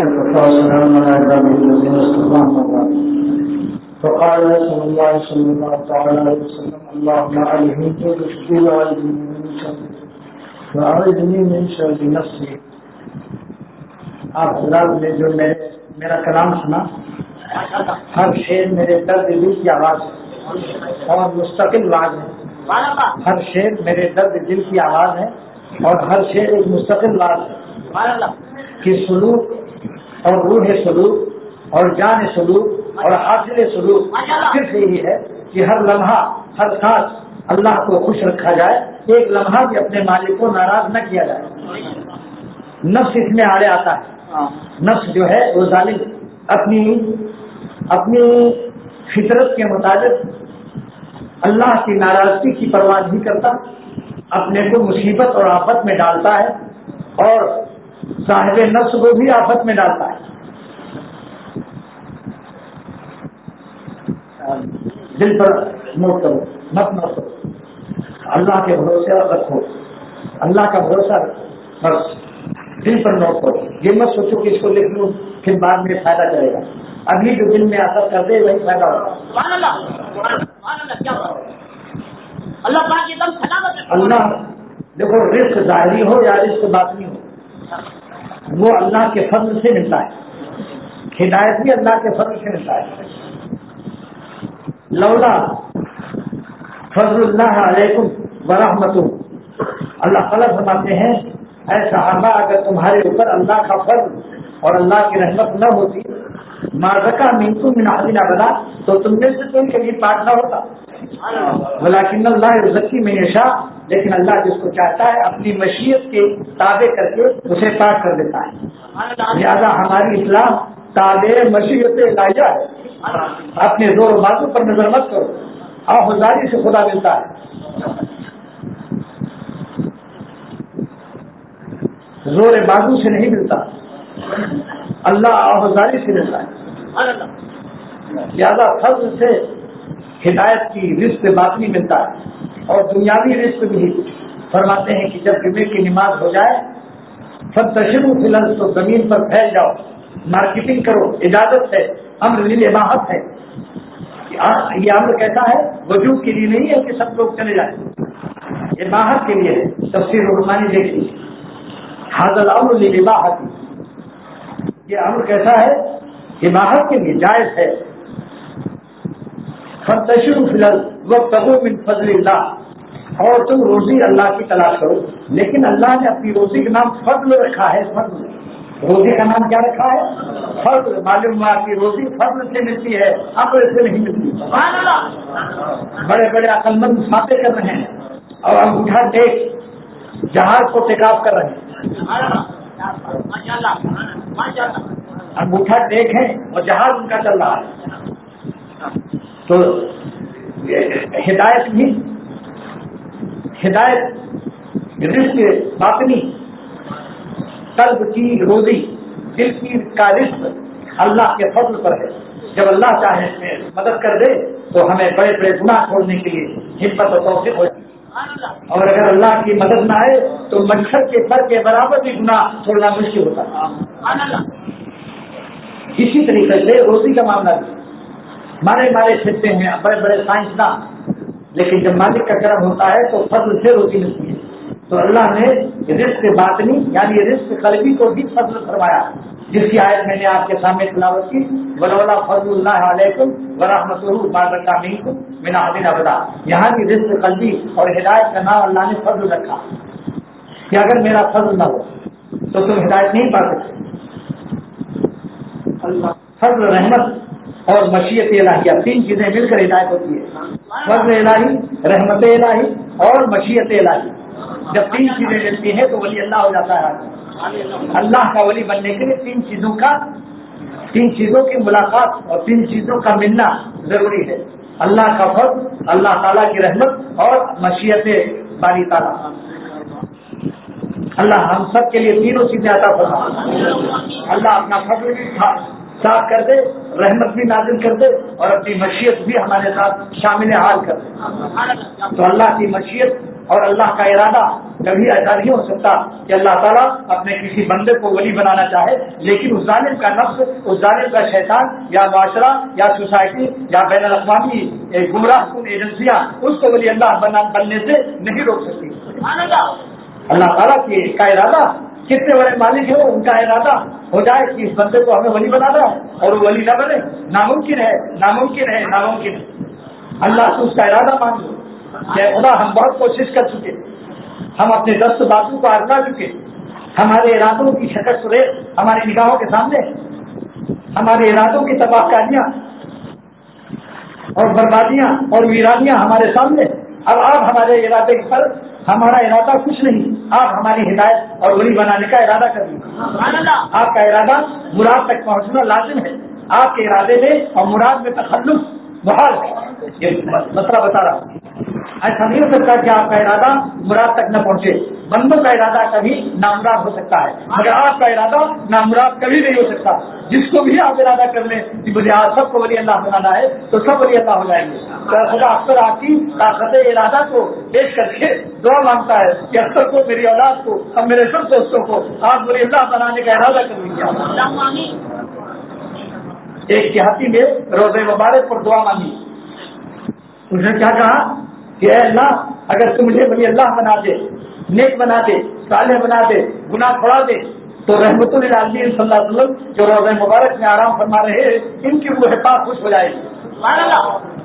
والسلام على عباده الذين اصطفى أما بعد. فقال رسول الله صلى الله تعالى عليه وسلم: اللهم علمني برشدي وأعذني من شر نفسي. آپ حضرات نے جو میرا کلام سنا، ہر شعر میرے درد دل کی آواز ہے اور مستقل واز ہے. ہر شعر میرے درد دل کی آواز ہے اور ہر شعر ایک مستقل واز ہے کہ سلوک اور روح سلوک اور جان سلوک اور حاصل سلوک صرف یہی ہے کہ ہر لمحہ ہر سانس اللہ کو خوش رکھا جائے، ایک لمحہ بھی اپنے مالک کو ناراض نہ کیا جائے. نفس اس میں آڑے آتا ہے. نفس جو ہے وہ ظالم اپنی فطرت کے مطابق اللہ کی ناراضگی کی پرواہ نہیں کرتا، اپنے کو مصیبت اور آفت میں ڈالتا ہے اور صاحب نفس کو بھی آفت میں ڈالتا ہے. دل پر نوٹ کرو، مت نوٹ کرو، اللہ کے بھروسے رکھو، اللہ کا بھروسہ رکھو، بس دل پر نوٹ کرو. یہ مت سوچو کہ اس کو لکھ لوں پھر بعد میں فائدہ کرے گا. ابھی جو دل میں اثر کر دے وہی فائدہ ہوگا. اللہ دیکھو، رزق ظاہری ہو یا رزق باطنی ہو، وہ اللہ کے فضل سے ملتا ہے. ہدایت بھی اللہ کے فضل سے ملتا ہے. لولا فضل اللہ علیکم ورحمتہ، اللہ تعالیٰ فرماتے ہیں اے صحابہ، اگر تمہارے اوپر اللہ کا فضل اور اللہ کی رحمت نہ ہوتی، ما زکا منکم من احد ابدا، تو تم میں سے کوئی کبھی پاک نہ ہوتا. ولکن اللہ یزکی من یشاء، لیکن اللہ جس کو چاہتا ہے اپنی مشیت کے تابع کر کے اسے پاک کر دیتا ہے. لہذا ہماری اسلام تابع مشیت الہیہ ہے. اپنے زور و بازو پر نظر مت کرو، آہوزاری سے خدا ملتا ہے. زور بازو سے نہیں ملتا، اللہ آہوزاری سے ملتا ہے. زیادہ فضل سے ہدایت کی رزق باطنی ملتا ہے اور دنیاوی رزق بھی. فرماتے ہیں کہ جب جمعے کی نماز ہو جائے فانتشروا فی الارض، تو زمین پر پھیل جاؤ، مارکیٹنگ کرو. اجازت ہے، امر للاباحت ہے. یہ امر کیسا ہے؟ وجوب کے لیے نہیں ہے کہ سب لوگ چلے جائیں، اباحت کے لیے ہے. تفسیر رحمانی دیکھیے، حاضر الامر للاباحت، یہ امر کیسا ہے؟ اباحت کے لیے جائز ہے. فانتشروا فی الارض وابتغوا من فضل اللہ، اور تم روزی اللہ کی تلاش کرو. لیکن اللہ نے اپنی روزی کا نام فضل رکھا ہے. فضل، روزی کا نام کیا رکھا ہے؟ فضل. معلوم ہوا کہ روزی فضل سے ملتی ہے، امر سے نہیں ملتی. بڑے بڑے عقل مند باتیں کر رہے ہیں اور انگوٹھا ٹیک جہاز کو ٹیک آف کر رہے ہیں. انگوٹھا ٹیک ہے اور جہاز ان کا چل رہا ہے. تو ہدایت بھی، ہدایت رزق باطنی، قلب کی روزی، دل کی کا رزق اللہ کے فضل پر ہے. جب اللہ چاہے مدد کر دے تو ہمیں بڑے بڑے گناہ چھوڑنے کے لیے ہمت و توفیق ہو جائے، اور اگر اللہ کی مدد نہ آئے تو مچھر کے پر کے برابر بھی گناہ چھوڑنا مشکل ہوتا ہے. اسی طریقے سے روزی کا معاملہ بھی مارے پھرتے ہیں بڑے بڑے سائنسداں، لیکن جب مالک کا کرم ہوتا ہے تو فضل سے روزی ملتی ہے. تو اللہ نے رزق باطنی یعنی رزق قلبی کو بھی فضل فرمایا، جس کی آیت میں نے آپ کے سامنے تلاوت کی، ولولا فضل اللہ علیکم ورحمتہ ما زکا منکم من احد ابدا. یہاں بھی رزق قلبی اور ہدایت کا نام اللہ نے فضل رکھا کہ اگر میرا فضل نہ ہو تو تم ہدایت نہیں پا سکتے. فضل، رحمت اور مشیت الہیہ، تین چیزیں مل کر ہدایت ہوتی ہے. فضل الہی، رحمت الہی اور مشیت الہی. جب تین چیزیں ملتی ہیں تو ولی اللہ ہو جاتا ہے. اللہ کا ولی بننے کے لیے تین چیزوں کی ملاقات اور تین چیزوں کا ملنا ضروری ہے: اللہ کا فضل، اللہ تعالیٰ کی رحمت اور مشیت باری تعالیٰ. اللہ ہم سب کے لیے تینوں چیزیں عطا فرمائے. اللہ اپنا فضل بھی صاف کر دے، رحمت بھی نازل کر دے اور اپنی مشیت بھی ہمارے ساتھ شامل حال کر دے. تو اللہ کی مشیت اور اللہ کا ارادہ کبھی ایسا نہیں ہو سکتا کہ اللہ تعالیٰ اپنے کسی بندے کو ولی بنانا چاہے، لیکن اس ظالم کا نفس، اس ظالم کا شیطان یا معاشرہ یا سوسائٹی یا بین الاقوامی گمراہ کن ایجنسیاں اس کو ولی اللہ بننے سے نہیں روک سکتی۔ اللہ تعالیٰ کا ارادہ کتنے بڑے مالک ہیں، ان کا ارادہ ہو جائے کہ اس بندے کو ہمیں ولی بنانا ہے اور وہ ولی نہ بنے، ناممکن ہے، ناممکن ہے، ناممکن ہے۔ اللہ سے اس کا ارادہ مانگو کہ خدا ہم بہت کوشش کر چکے، ہم اپنے دست بازو کو آزما چکے، ہمارے ارادوں کی شکل صورت ہماری نگاہوں کے سامنے، ہمارے ارادوں کی تباہ کاریاں اور بربادیاں اور ویرانیاں ہمارے سامنے، اب آپ ہمارے ارادے پر، ہمارا ارادہ کچھ نہیں، آپ ہماری ہدایت اور ولی بنانے کا ارادہ کر لیجیے۔ آپ کا ارادہ مراد تک پہنچنا لازم ہے، آپ کے ارادے میں اور مراد میں تخلف محال ہے، یہ مسئلہ بتا رہا ہوں۔ ایسا نہیں ہو سکتا کہ آپ کا ارادہ مراد تک نہ پہنچے، بندوں کا ارادہ کبھی نامراد ہو سکتا ہے مگر آپ کا ارادہ نامراد کبھی نہیں ہو سکتا۔ جس کو بھی آپ ارادہ کر لیں کہ مجھے آج سب کو ولی اللہ بنانا ہے تو سب ولی اللہ ہو جائیں گے۔ تو خدا اکثر آپ کی طاقت ارادہ کو پیش کر کے دعا مانگتا ہے کہ اکثر کو، میری اولاد کو اور میرے سب دوستوں کو آپ ولی اللہ بنانے کا ارادہ کر لیجیے۔ ایک دیہاتی نے روزے مبارک پر دعا مانگی، اس نے کیا کہا کہ اے اللہ اگر تم مجھے ولی اللہ بنا دے، نیک بنا دے، صالح بنا دے، گناہ چھوڑا دے تو رحمت للعالمین صلی اللہ علیہ وسلم جو روزہ مبارک میں آرام فرما رہے ہیں ان کی روح پاک خوش ہو جائے گی،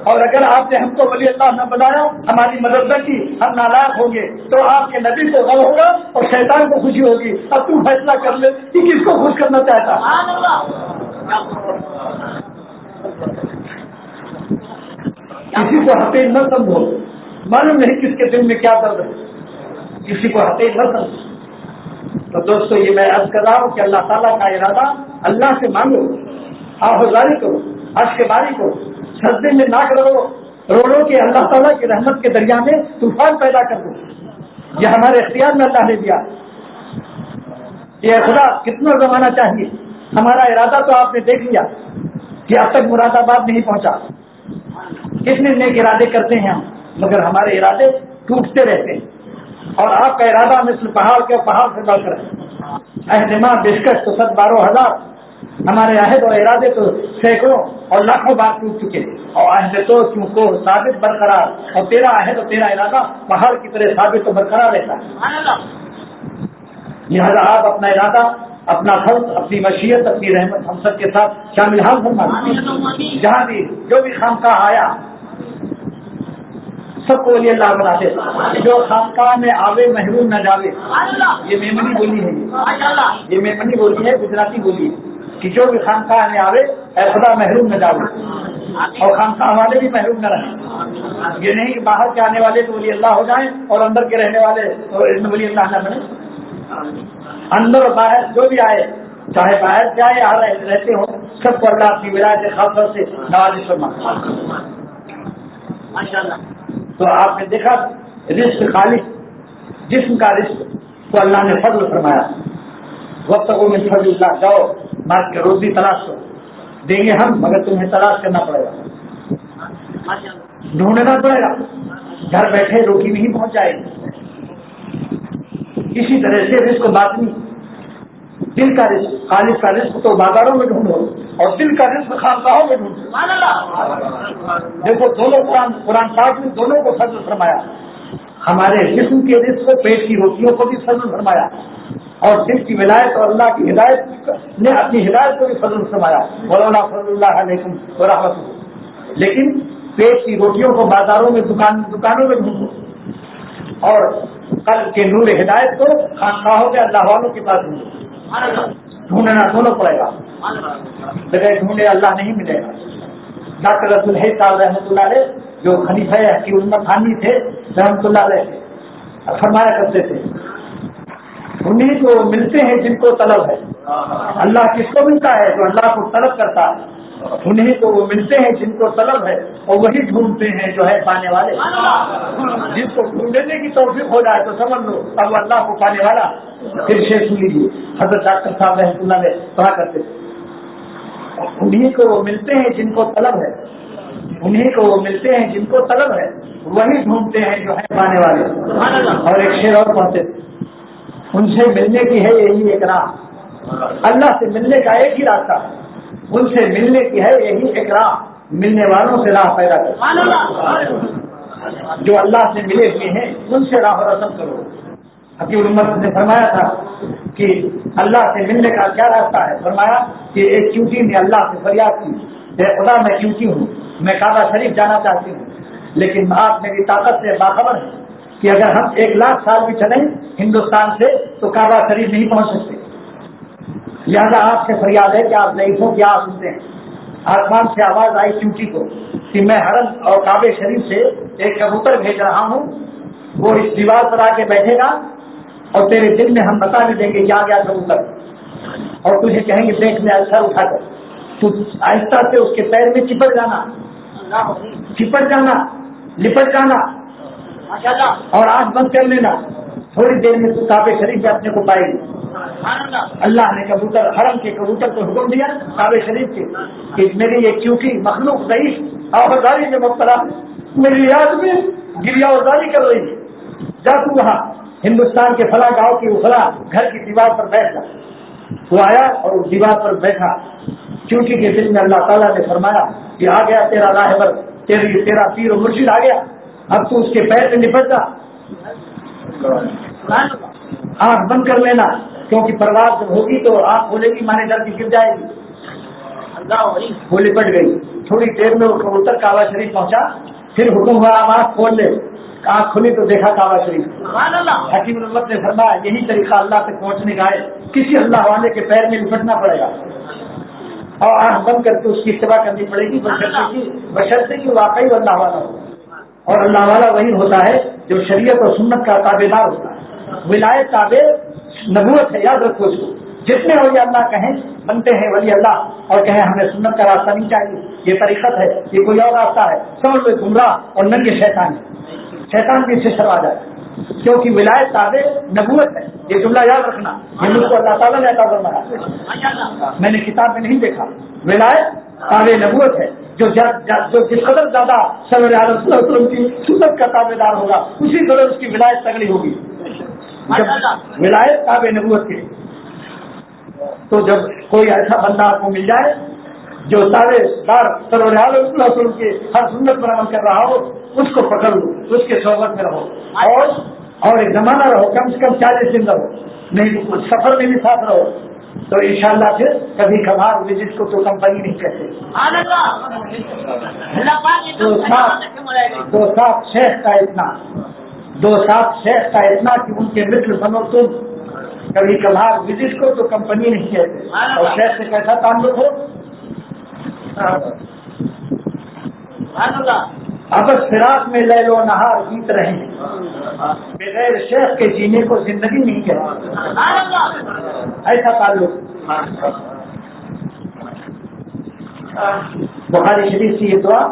اور اگر آپ نے ہم کو ولی اللہ نہ بنایا، ہماری مدد نہ کی، ہم نالاک ہوں گے تو آپ کے نبی کو غم ہوگا اور شیطان کو خوشی ہوگی۔ اب تم فیصلہ کر لے کہ کس کو خوش کرنا چاہتا۔ کسی کو حقیر نہ سمجھو، معلوم نہیں کس کے دل میں کیا درد ہے، کسی کو حقیر نہ سمجھو۔ تو دوستو یہ میں عرض کر رہا ہوں کہ اللہ تعالیٰ کا ارادہ، اللہ سے مانگو، آہوزاری کرو، عرش کے باری کرو، سجدے میں ناک رو کہ اللہ تعالیٰ کی رحمت کے دریا میں طوفان پیدا کر دو۔ یہ ہمارے اختیار میں اللہ نے دیا کہ خدا کتنا زمانہ چاہیے، ہمارا ارادہ تو آپ نے دیکھ لیا کہ اب تک مراد آباد نہیں پہنچا۔ کتنے نیک ارادے کرتے ہیں ہم مگر ہمارے ارادے ٹوٹتے رہتے ہیں، اور آپ کا ارادہ مثل پہاڑ کے پہاڑ سے بڑھ کر ہے۔ عہد ماں بیشکش تو 100-12,000، ہمارے عہد اور ارادے تو سینکڑوں اور لاکھوں بار ٹوٹ چکے، اور عہد تو کیوں کو ثابت برقرار، اور تیرا عہد اور تیرا ارادہ پہاڑ کی طرح ثابت و برقرار رہتا ہے۔ لہٰذا آپ اپنا ارادہ، اپنا فرض، اپنی مشیت، اپنی رحمت ہم سب کے ساتھ شامل حال فرما دیجیے۔ جہاں بھی جو بھی خانقاہ آیا سب کو ولی اللہ بناتے، جو خانقاہ میں آوے محروم نہ جاوے، یہ میمنی بولی ہے، یہ میمنی بولی ہے، گجراتی بولی ہے کہ جو بھی خانقاہ میں آوے اے خدا محروم نہ جاوے، اور خانقاہ والے بھی محروم نہ رہیں۔ یہ نہیں کہ باہر کے آنے والے تو ولی اللہ ہو جائیں اور اندر کے رہنے والے تو ولی اللہ نہ بنے۔ اندر اور باہر جو بھی آئے، چاہے باہر سے آئے یہاں رہتے ہو، سب کو اللہ اپنی ولایت خاص سے نوازش فرما۔ تو آپ نے دیکھا رزق خالص، جسم کا رزق تو اللہ نے فضل فرمایا، وابتغوا من فضل اللہ، جاؤ مال کے روزی تلاش کرو، دیں گے ہم مگر تمہیں تلاش کرنا پڑے گا، ڈھونڈنا پڑے گا، گھر بیٹھے روٹی نہیں پہنچ جائے گی۔ اسی طرح سے رزق باطنی، دل کا رزق، خالص کا رزق تو بازاروں میں ڈھونڈو اور دل کا رزق خانقاہوں میں ڈھونڈو۔ دیکھو دونوں قرآن پاک میں دونوں کو فضل فرمایا، ہمارے جسم کے رزق کو، پیٹ کی روٹیوں کو بھی فضل فرمایا، اور دل کی ولایت اور اللہ کی ہدایت نے اپنی ہدایت کو بھی فضل فرمایا، ولولا فضل اللہ علیکم ورحمتہ۔ لیکن پیٹ کی روٹیوں کو بازاروں میں دکانوں میں ڈھونڈو، اور قلب کے نور ہدایت کو خانقاہوں کے اللہ والوں کے پاس ڈھونڈنا دونوں پڑے گا، بغیر ڈھونڈے اللہ نہیں ملے گا۔ ڈاکٹر عبد الحی صاحب رحمۃ اللہ علیہ جو خلیفہ حکیم المت تھے رحمۃ اللہ علیہ، فرمایا کرتے تھے انہیں کو ملتے ہیں جن کو طلب ہے، اللہ کس کو ملتا ہے جو اللہ کو طلب کرتا ہے، انہیں کو وہ ملتے ہیں جن کو طلب ہے اور وہی ڈھونڈتے ہیں جو ہے پانے والے۔ جس کو ڈھونڈنے کی توفیق ہو جائے تو سمجھ لو اب اللہ کو پانے والا۔ پھر شیخ سن لیجیے، حضرت ڈاکٹر صاحب رحمۃ اللہ علیہ کہا کرتے تھے انہیں کو وہ ملتے ہیں جن کو طلب ہے، انہیں کو وہ ملتے ہیں جن کو طلب ہے وہی ڈھونڈتے ہیں جو ہے پانے والے. اور ایک شعر اور پڑھتے تھے, ان سے ملنے کی ہے یہی ایک راہ, اللہ سے ملنے کا ایک ہی راستہ ہے, ان سے ملنے کی ہے یہی ایک راہ, ملنے والوں سے راہ پیدا کرو. جو اللہ سے ملے ہوئے ہیں ان سے راہ رسم کرو. حکیم الامت نے فرمایا تھا کہ اللہ سے ملنے کا کیا راستہ ہے, فرمایا کہ ایک چونٹی نے اللہ سے فریاد کی, اے خدا میں چونٹی ہوں, میں کعبہ شریف جانا چاہتی ہوں, لیکن آپ میری طاقت سے باخبر ہیں کہ اگر ہم 1,00,000 سال بھی چلیں ہندوستان سے تو کعبہ شریف نہیں پہنچ سکتے. لہٰذا آپ سے فریاد ہے کہ آپ ضعیف ہوں, کیا آپ سنتے ہیں؟ آسمان سے آواز آئی چونٹی کو کہ میں حرم اور کعبہ شریف سے ایک کبوتر بھیج رہا ہوں, وہ اس دیوار پر آ کے بیٹھے گا اور تیرے دل میں ہم بتا دیں گے کہ آ گیا کبوتر, اور تجھے کہیں گے دیکھ میں اثر اٹھا کر تو آہستہ سے اس کے پیر میں چپٹ جانا, لپٹ جانا اور آنکھ بند کر لینا. تھوڑی دیر میں تو کعبہ شریف میں اپنے کو پائے گی. اللہ نے کبوتر, حرم کے کبوتر کو حکم دیا کعبہ شریف کے کہ میری یہ چونٹی مخلوق ضعیف آباداری میں مبتلا, میری یاد میں گریا وزاری کر رہی ہے, جا تو وہاں ہندوستان کے فلاں گاؤں کی فلاں گھر کی دیوار پر بیٹھ جا. وہ آیا اور اس دیوار پر بیٹھا. چونٹی کے دل میں اللہ تعالیٰ نے فرمایا کہ آ گیا تیرا راہبر, تیرا پیر و مرشد آ گیا, اب تو اس کے پیر سے نپٹ جا, آنکھ بند کر لینا, کیونکہ پرواز جب ہوگی تو آنکھ کھولے گی مانے ڈر کی گر جائے گی. وہ لپٹ گئی. تھوڑی دیر میں وہ کبوتر کعبہ شریف پہنچا, پھر حکم ہوا آپ آنکھ کھول لے. آنکھ کھلی تو دیکھا کعبہ شریف. حکیم الامت نے فرمایا یہی طریقہ اللہ تک پہنچنے کا ہے, کسی اللہ والے کے پیر میں لپٹنا پڑے گا اور آنکھ بند کر کے اس کی اتباع کرنی پڑے گی, بشرطے کی واقعی اللہ والا ہو. اور اللہ والا وہی ہوتا ہے جو شریعت اور سنت کا تابع دار ہوتا ہے. ولایت تابع نبوت ہے, یاد رکھو اس کو. جتنے ولی اللہ کہیں بنتے ہیں ولی اللہ اور کہیں ہمیں سنت کا راستہ نہیں چاہیے, یہ طریقت ہے, یہ کوئی اور راستہ ہے, سب لوگ گمراہ اور ننگے شیطان ہے. شیطان بھی اس سے شرما جائے, کیونکہ ولایت تابع نبوت ہے. یہ جملہ یاد رکھنا, یہ مجھ کو اللہ تعالیٰ نے عطا فرمایا, میں نے کتاب میں نہیں دیکھا. ولایت تابع نبوت ہے, جو جس قدر زیادہ صلی اللہ علیہ وسلم کی سنت کا تابع دار ہوگا اسی قدر اس کی ولایت تگڑی ہوگی. جب ولایت تابع نبوت کے, تو جب کوئی ایسا بندہ آپ کو مل جائے جو تابع دار صلی اللہ علیہ وسلم کے ہر سنت پر عمل کر رہا ہو, اس کو پکڑ لو, اس کے صحبت میں رہو, اور ایک زمانہ رہو, کم سے کم 40 دن رہو, نہیں سفر میں بھی ساتھ رہو, تو انشاءاللہ پھر کبھی کبھار وزٹ کو تو کمپنی نہیں کہتے. دو ساتھ شیخ کا اتنا کہ ان کے مثل بنو تم, کبھی کبھار وزٹ کو تو کمپنی نہیں کہتے. اور شیخ سے کیسا تعلق ہو, اب فراق میں لیل و نہار بیت رہے ہیں, بغیر شیخ کے جینے کو زندگی نہیں کہتے. ایسا تعلق. بخاری شریف کی یہ دعا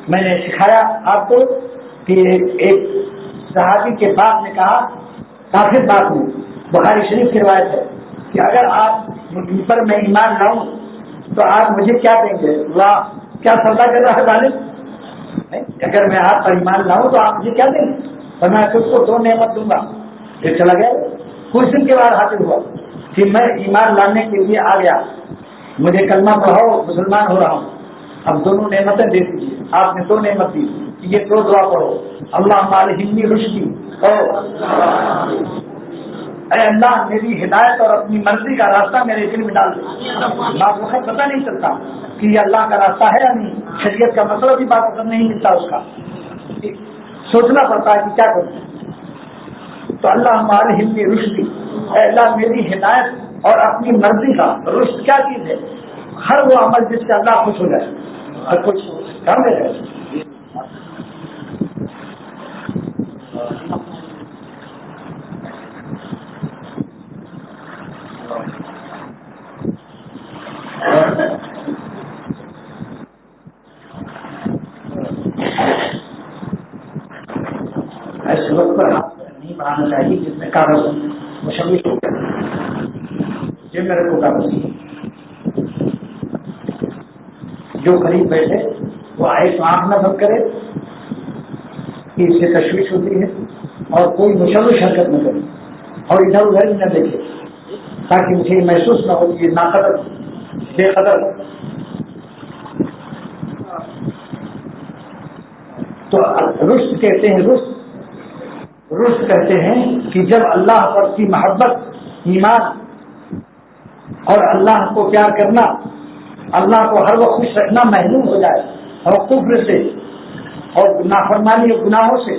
میں نے سکھایا آپ کو کہ ایک صحابی کے باپ نے کہا, کافر باپ نے, بخاری شریف کی روایت ہے کہ اگر آپ پر میں ایمان لاؤں تو آپ مجھے کیا دیں گے؟ واہ, کیا سودا کر رہا ہے ظالم, اگر میں آپ پر ایمان لاؤں تو آپ مجھے کیا دیں گے؟ تو میں خود کو 2 نعمت دوں گا. پھر چلا گیا. کچھ دن کے بعد حاضر ہوا کہ میں ایمان لانے کے لیے آ گیا, مجھے کلمہ پڑھاؤ, مسلمان ہو رہا ہوں, اب دونوں نعمتیں دے دیجیے. آپ نے 2 نعمت دی, یہ 2 دعا پڑھو, اللہ مالہنی رشدی, اے اللہ میری ہدایت اور اپنی مرضی کا راستہ میرے دل میں ڈال دے. بعض وقت پتہ نہیں چلتا کہ یہ اللہ کا راستہ ہے یا نہیں, شریعت کا مطلب بھی بات پسند نہیں ملتا, اس کا سوچنا پڑتا ہے کہ کیا کروں. تو اللہ ہمارے ہندی رشدی, اے اللہ میری ہدایت اور اپنی مرضی کا. رشد کیا چیز ہے؟ ہر وہ عمل جس سے اللہ خوش ہو جائے, ہر کچھ کر دے جائے. ایسے وقت پر ہاتھ نہیں بڑھانا چاہیے جس میں کاغذ مشوش ہو گیا, جب میرے کو کاغذ جو قریب بیٹھے وہ آئے تو آنکھ نہ بند کرے, کہ اس سے تشویش ہوتی ہے اور کوئی مشوش حرکت نہ کرے اور ادھر ادھر بھی نہ دیکھے تاکہ مجھے یہ محسوس نہ ہو کہ یہ ناقدر بے قدر. تو رشد کہتے ہیں رشد کہتے ہیں کہ جب اللہ پر کی محبت، ایمان اور اللہ کو پیار کرنا، اللہ کو ہر وقت خوش رکھنا محروم ہو جائے اور کفر سے اور نافرمانی اور گناہوں سے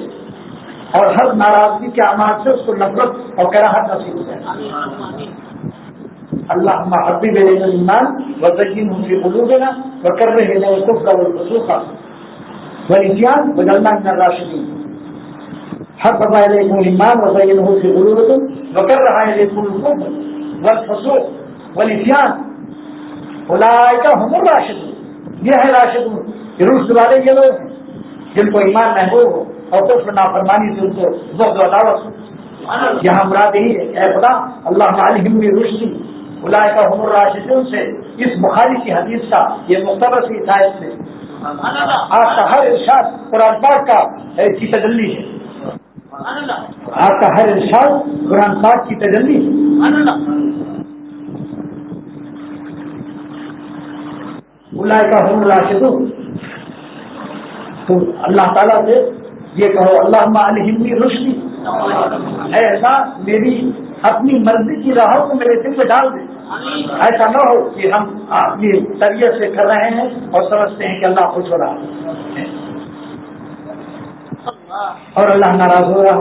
اور ہر ناراضگی کے اعمال سے اس کو نفرت اور کراہت نصیب ہو جائے. اللہم حبب الینا الایمان وزینہ فی قلوبنا وکرہ الینا الکفر والفسوق والعصیان واجعلنا من الراشدین. حبب الیکم الایمان وزینہ فی قلوبکم وکرہ الیکم الکفر والفسوق والعصیان اولئک هم الراشدون. یہ ہے راشدون، رشد والے یہ لوگ ہیں جن کو ایمان محبوب ہو اور کفر نافرمانی سے ان کو بغض و عداوت ہو. یہاں مراد یہی ہے کہ اے خدا اللہم الہمنی رشدی اولئک هم الراشدون سے اس بخاری کی حدیث کا یہ مقتبس ہدایت سے آپ کا ہر ارشاد قرآن پاک کا کی تجلی ہے. آپ کا ہر ارشاد قرآن پاک کی تجلی ہے. اولئک هم الراشدون. تو اللہ تعالیٰ سے یہ کہو اللہم الہمنی رشدی، اے اللہ میری اپنی مرضی کی راہوں کو میرے دل میں ڈال دے. ایسا نہ ہو کہ ہم اپنی طبیعت سے کر رہے ہیں اور سمجھتے ہیں کہ اللہ خوش ہو رہا ہے اور اللہ ناراض ہو رہا.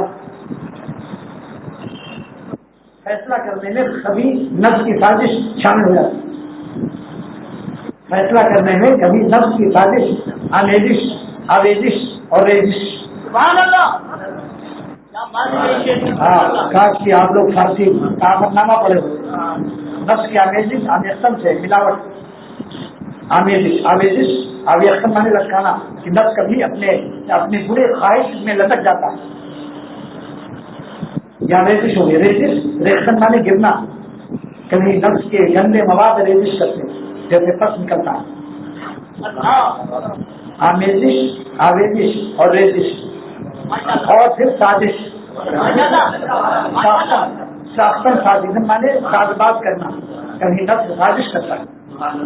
فیصلہ کرنے میں کبھی نفس کی سازش شامل ہو جاتی. فیصلہ کرنے میں کبھی نفس کی سازش، آویزش اور ریزش. ہاں کاش کہ آپ لوگ فارسی تعامل نامہ پڑھے ہو. نفس کی آمیزش آمیختم سے ملاوٹ، آمیزش آویختم مانے لٹکانا کہ نفس کبھی اپنے برے خواہش میں لٹک جاتا ہے. یا ریزش ہو گئی. ریزش مانے گرنا، کبھی نفس کے گندے مواد ریزش کرتے جیسے پس نکلتا ہے. آمیزش، آویزش اور ریزش اور پھر سازش. ساختن سازش مانے ساز باز کرنا. کبھی نفس سازش کرتا ہے،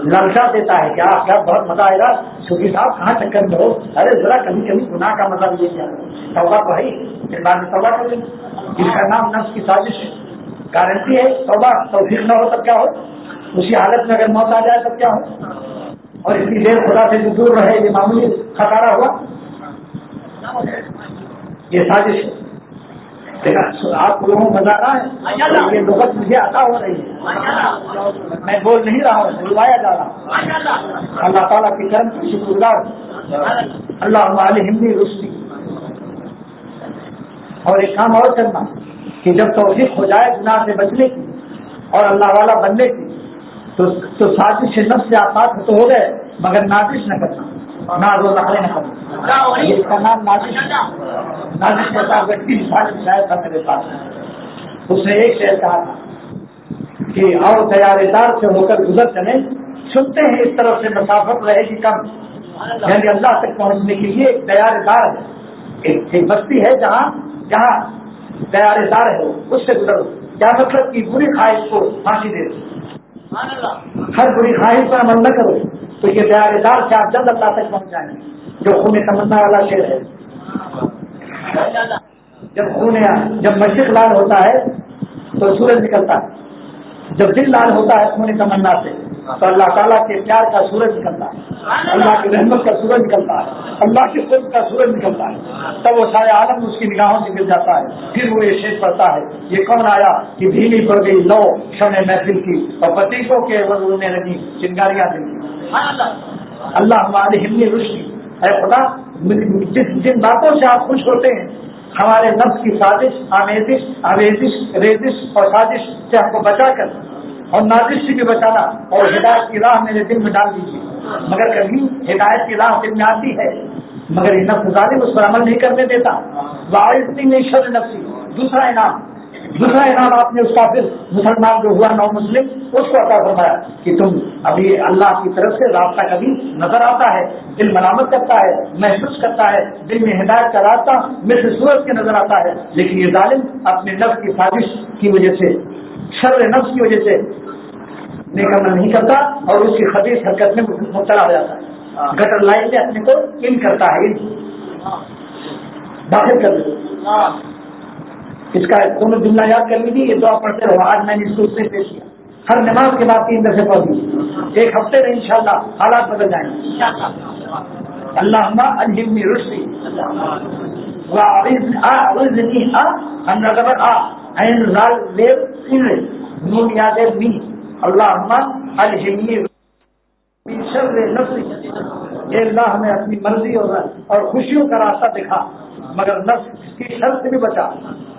للچا دیتا ہے کہ آپ کیا بہت مزہ آئے گا شوقی صاحب کہاں چکر میں ہو، ارے ذرا کبھی کبھی گناہ کا مزہ بھی کیا توبہ تو ہے پھر بعد میں توبہ کر لیں. جس کا نام نفس کی سازش ہے. گارنٹی ہے توبہ توفیق نہ ہو تب کیا ہو، اسی حالت میں اگر موت آ جائے تب کیا ہو. اور اتنی دیر خدا سے جو دور رہے یہ معمولی خسارہ ہوا. یہ سازش ہے. آپ لوگوں کو مزہ آ رہا ہے، یہ لغت مجھے عطا ہو رہی ہے، میں بول نہیں رہا ہوں، بلوایا جا رہا ہوں. اللہ تعالیٰ کی کرم کی شکر گزار. اللہم الہمنی رشدی. اور ایک کام اور کرنا کہ جب توفیق ہو جائے گناہ سے بچنے کی اور اللہ والا بننے کی تو سازش نفس سے آپ پاک تو ہو گئے، مگر نازش نہ کرنا، ناز و نخرے نہ کرنا. اس کا نام نازش. نازش کا ویکتی شاید تھا میرے پاس. اس نے ایک شعر کہا تھا کہ اور تیار دار سے ہو کر گزر چلے، سنتے ہیں اس طرف سے مسافت رہے گی کم. یعنی اللہ تک پہنچنے کے لیے ایک تیار دار ہے، ایک بستی ہے جہاں تیار دار ہے، اس سے گزرو. کیا مطلب کہ بری خواہش کو پھانسی دے دو، ہر بری خواہش پر عمل نہ کرو تو یہ تیار دار سے آپ جلد اللہ تک پہنچ جائیں گے. جو خون تمنا والا شعر ہے. جب مشرق لال ہوتا ہے تو سورج نکلتا ہے، جب دل لال ہوتا ہے خون تمنا سے تو اللہ تعالیٰ کے پیار کا سورج نکلتا ہے، اللہ کی رحمت کا سورج نکلتا ہے، اللہ کے قرب کا سورج نکلتا ہے. تب وہ سارے عالم اس کی نگاہوں سے گر جاتا ہے. پھر وہ یہ شعر پڑتا ہے، یہ کون آیا کہ دھیمی پڑ گئی لو شمع محفل کی اور پتیسوں کے وضو میں لگی چنگاریاں دل کی. اللہ الہمنی رشدی. اے خدا جن باتوں سے آپ خوش ہوتے ہیں ہمارے نفس کی سازش، آویزش، ریزش اور سازش سے ہم کو بچا کر اور نازش سے بھی بچانا اور ہدایت کی راہ میرے دل میں ڈال دیجیے. مگر کبھی ہدایت کی راہ دل میں آتی ہے مگر یہ نفس ظالم اس پر عمل نہیں کرنے دیتا. واعظنی من شر نفسی. دوسرا انعام دوسرا انعام آپ نے اس کافر مسلمان جو ہوا نو مسلم اس کو عطا فرمایا کہ تم ابھی اللہ کی طرف سے راستہ کبھی نظر آتا ہے، دل ملامت کرتا ہے، محسوس کرتا ہے، دل میں ہدایت کا راستہ مثل سورج کے نظر آتا ہے، لیکن یہ ظالم اپنے نفس کی سازش کی وجہ سے، شر نفس کی وجہ سے نیک عمل نہیں کرتا اور اس کی خبیث حرکت میں مبتلا ہو جاتا ہے، گٹر لائن میں اپنے کو ان کرتا ہے، داخل کر دیتا۔ اس کا دونوں جملہ یاد کر لیجیے، یہ دعا پڑھتے رہو، آج میں نے اس کو اس سے پیش کیا، ہر نماز کے بعد 3 دفعہ پڑھی، ایک ہفتے میں انشاءاللہ حالات بدل جائیں گے۔ اللہم الہمنی رشدی واعوذنی ان نظر عین لال لیو سر نون یاد می اللہم الہمنی من شر نفسی، اے اللہ ہمیں اپنی مرضی اور خوشیوں کا راستہ دکھا مگر نفس کی شر سے بھی بچا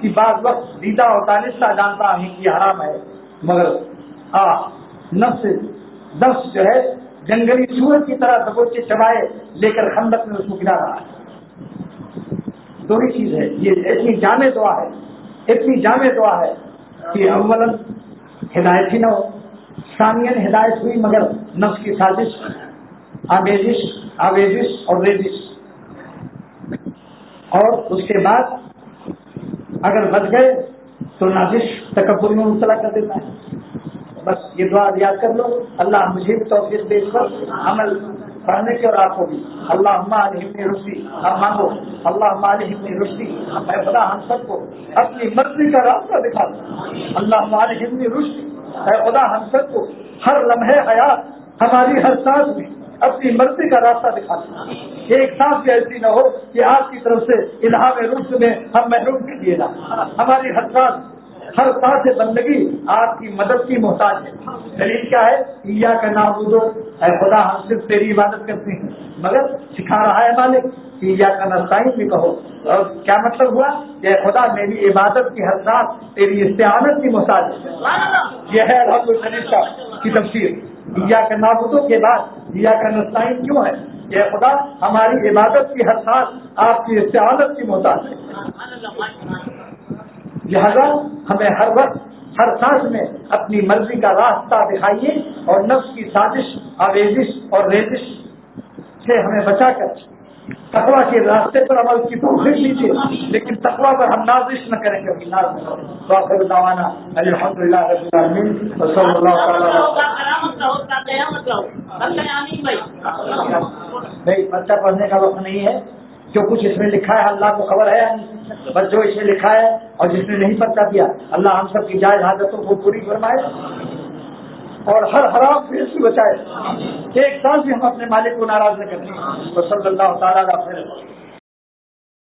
کہ بعض وقت دیدہ اور دانستہ جانتا ہے کہ حرام ہے مگر نفس جو ہے جنگلی سور کی طرح دبوچے چبائے لے کر خندق میں اس کو گرا رہا ہے۔ دو ہی چیز ہے، یہ اتنی جامع دعا ہے، اتنی جامع دعا ہے کہ اولاً ہدایت ہی نہ ہو، ثانیاً ہدایت ہوئی مگر نفس کی سازش، آویزش اور ریزش، اور اس کے بعد اگر بچ گئے تو نازش تکبر میں مبتلا کر دیتا ہے۔ بس یہ دعا یاد کر لو، اللہ مجھے بھی توفیق دے کر عمل پڑھنے کی اور آپ کو بھی۔ اللہم الہمنی رشدی، اب مانگو اللہم الہمنی رشدی، اے خدا ہم سب کو اپنی مرضی کا راستہ دکھا دو۔ اللہم الہمنی رشدی، اے خدا ہم سب کو ہر لمحے حیات ہماری ہر سانس میں اپنی مرضی کا راستہ دکھا دو۔ ایک سانس بھی ایسی نہ ہو کہ آپ کی طرف سے الہام رشد میں ہم محروم کیجیے نہ، ہماری ہر سانس ہر سانس بندگی آپ کی مدد کی محتاج ہے۔ دلیل کیا ہے؟ ایاک نعبد، اے خدا ہم صرف تیری عبادت کرتے ہیں، مگر سکھا رہا ہے مالک کہ ایاک نستعین بھی کہو، اور کیا مطلب ہوا کہ اے خدا میری عبادت کی ہر سانس تیری استعانت کی محتاج ہے۔ یہ ہے الحمد للہ کی تفسیر۔ ایاک نعبد کے بعد ایاک نستعین کیوں ہے؟ اے خدا ہماری عبادت کی ہر سانس آپ کی استعانت کی محتاج ہے، لہذا ہمیں ہر وقت ہر سانس میں اپنی مرضی کا راستہ دکھائیے اور نفس کی سازش، آویزش اور ریزش سے ہمیں بچا کر تقویٰ کے راستے پر عمل کی توفیق دیجیے، لیکن تقویٰ پر ہم نازش نہ کریں گے، ناز نہ کریں۔ وآخر دعوانا الحمدللہ رب العالمین وصلی اللہ تعالیٰ نہیں، پرچہ پڑھنے کا وقت نہیں ہے، جو کچھ اس میں لکھا ہے اللہ کو خبر ہے، بس جو اس میں لکھا ہے اور جس نے نہیں پرچہ دیا اللہ ہم سب کی جائز حاجتوں کو پوری فرمائے اور ہر حرام سے اس سے بچائے، ایک سال بھی ہم اپنے مالک کو ناراض نہ کریں۔ صلی اللہ تعالیٰ علیہ وسلم۔